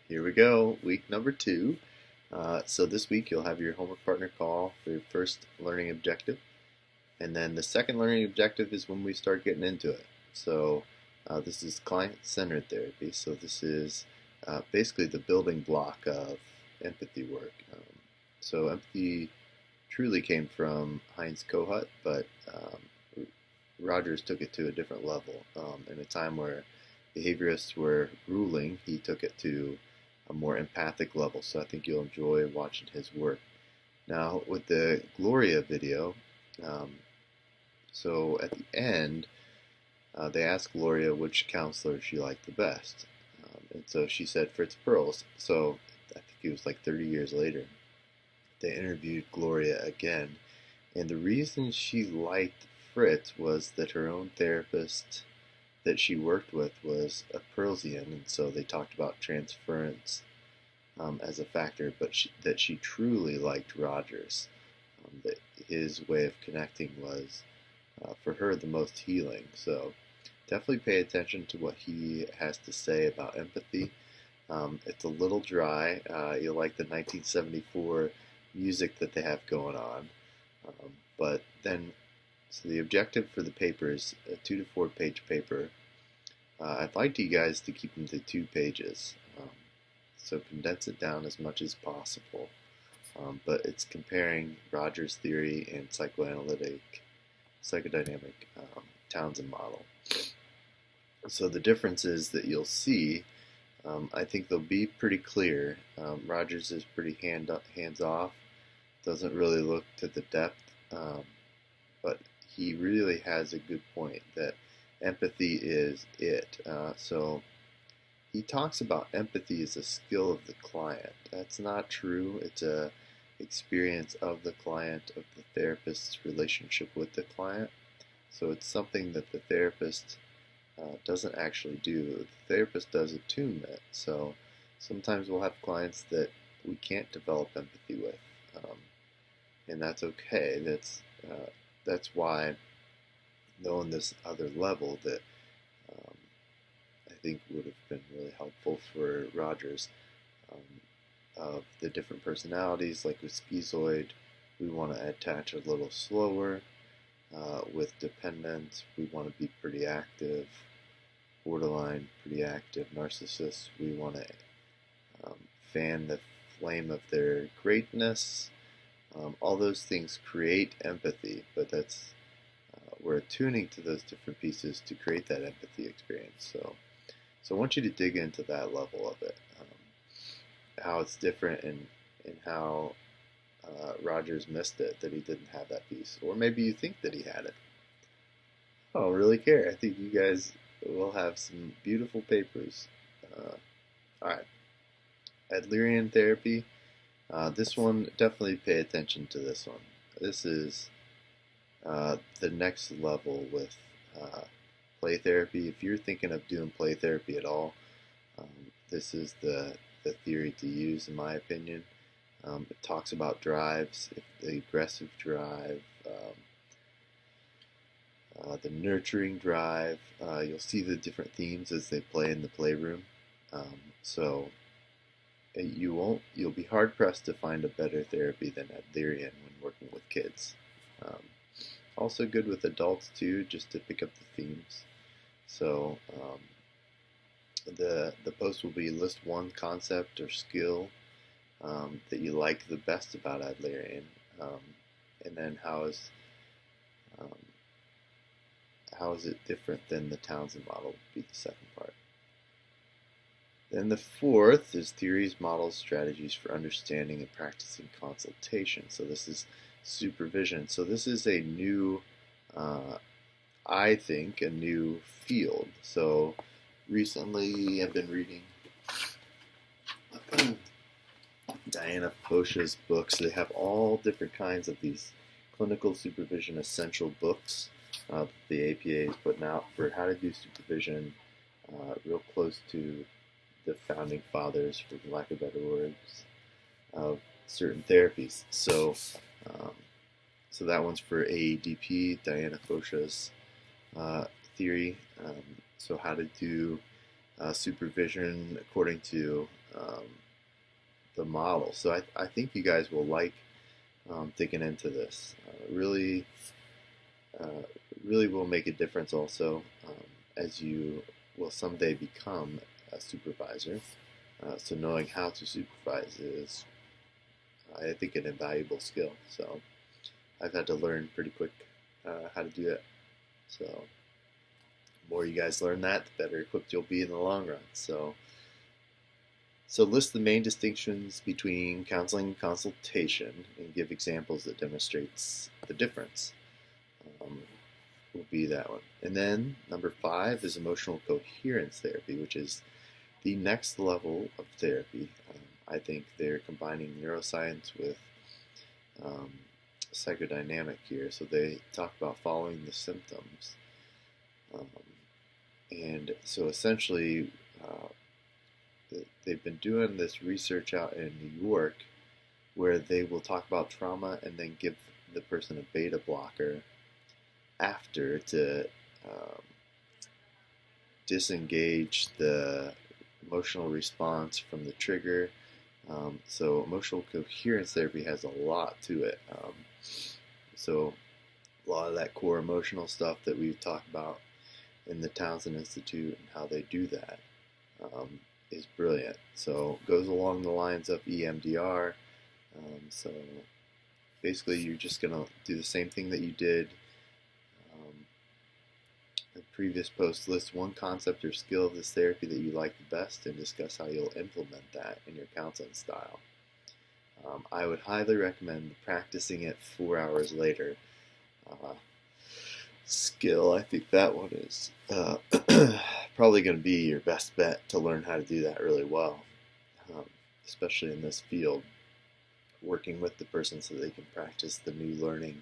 Here we go, week number 2. So this week you'll have your homework partner call for your first learning objective. And then the second learning objective is when we start getting into it. So this is client-centered therapy. So this is basically the building block of empathy work. So empathy truly came from Heinz Kohut, but Rogers took it to a different level. In a time where behaviorists were ruling, he took it to a more empathic level. So I think you'll enjoy watching his work. Now, with the Gloria video, so at the end, they asked Gloria which counselor she liked the best. And so she said Fritz Perls. So I think it was like 30 years later. They interviewed Gloria again. And the reason she liked Fritz was that her own therapist that she worked with was a Perlsian, and so they talked about transference as a factor, but that she truly liked Rogers. That his way of connecting was, for her, the most healing. So definitely pay attention to what he has to say about empathy. It's a little dry. You'll like the 1974 music that they have going on. But then, so the objective for the paper is a 2 to 4 page paper. I'd like you guys to keep them to 2 pages. So condense it down as much as possible. But it's comparing Rogers' theory and psychodynamic Townsend model. So the differences that you'll see, I think they'll be pretty clear. Rogers is pretty hands-off, doesn't really look to the depth, but he really has a good point that empathy is it. So he talks about empathy as a skill of the client. That's not true. It's a experience of the client, of the therapist's relationship with the client. So it's something that the therapist doesn't actually do. The therapist does attunement. So sometimes we'll have clients that we can't develop empathy with, and that's okay. That's why knowing this other level that I think would have been really helpful for Rogers, of the different personalities. Like with schizoid, we want to attach a little slower. With dependent, we want to be pretty active. Borderline, pretty active. Narcissists, we want to fan the flame of their greatness. All those things create empathy, but we're attuning to those different pieces to create that empathy experience. So I want you to dig into that level of it, how it's different, and how Rogers missed it, that he didn't have that piece. Or maybe you think that he had it. I don't really care. I think you guys will have some beautiful papers. Alright, Adlerian therapy. This one, definitely pay attention to this one. This is the next level with play therapy. If you're thinking of doing play therapy at all, this is the theory to use, in my opinion. It talks about drives, the aggressive drive, the nurturing drive. You'll see the different themes as they play in the playroom. So you'll be hard pressed to find a better therapy than Adlerian when working with kids. Also good with adults too, just to pick up the themes. So the post will be list one concept or skill that you like the best about Adlerian, and then how is it different than the Townsend model would be the second part. Then the fourth is theories, models, strategies for understanding and practicing consultation. So this is supervision. So this is a new, I think, a new field. So recently I've been reading Diana Fosha's books. They have all different kinds of these clinical supervision essential books that the APA is putting out for how to do supervision, real close to the founding fathers, for lack of better words, of certain therapies. So that one's for AEDP, Diana Fosha's theory. So how to do supervision according to um, the model. So I think you guys will like digging into this. Uh, really will make a difference also as you will someday become a supervisor. So knowing how to supervise is, I think, an invaluable skill. So I've had to learn pretty quick how to do it. So the more you guys learn that, the better equipped you'll be in the long run. So list the main distinctions between counseling and consultation and give examples that demonstrates the difference. Will be that one. And then number 5 is emotional coherence therapy, which is the next level of therapy. I think they're combining neuroscience with um, psychodynamic here. So they talk about following the symptoms. And so essentially, they've been doing this research out in New York where they will talk about trauma and then give the person a beta blocker after to disengage the emotional response from the trigger. So emotional coherence therapy has a lot to it. So a lot of that core emotional stuff that we've talked about in the Townsend Institute and how they do that is brilliant. So it goes along the lines of EMDR. So basically you're just going to do the same thing that you did the previous post. List one concept or skill of this therapy that you like the best and discuss how you'll implement that in your counseling style. I would highly recommend practicing it 4 hours later. Skill, I think that one is probably going to be your best bet to learn how to do that really well, especially in this field, working with the person so they can practice the new learning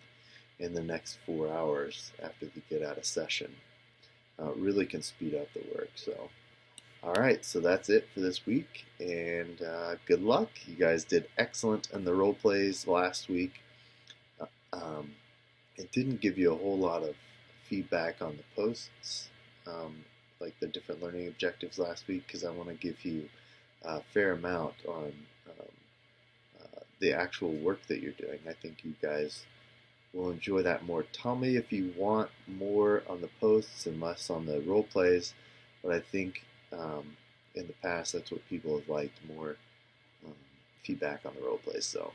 in the next 4 hours after they get out of session. Really can speed up the work. So, all right, so that's it for this week, and good luck. You guys did excellent in the role plays last week. It didn't give you a whole lot of feedback on the posts, like the different learning objectives last week, because I want to give you a fair amount on the actual work that you're doing. I think you guys will enjoy that more. Tell me if you want more on the posts and less on the role plays, but I think in the past that's what people have liked, more feedback on the role plays. So,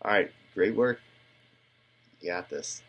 all right, great work. You got this.